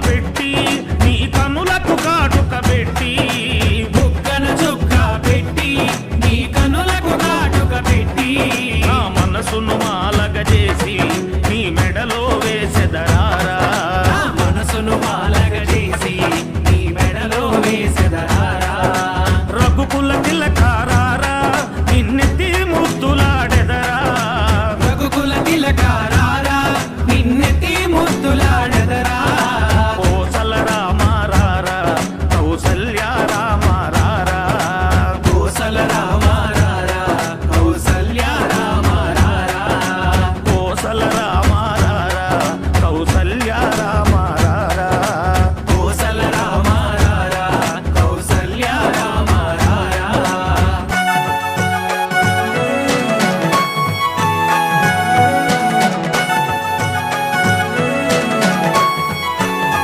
పెట్టి నీ కనులకు కాటుక పెట్టి బుగ్గన చొక్కా పెట్టి నీ కనులకు కాటుక పెట్టి నా మనసును మాలగ చేసి నీ మెడలో వేసెదరారా మనసును మాల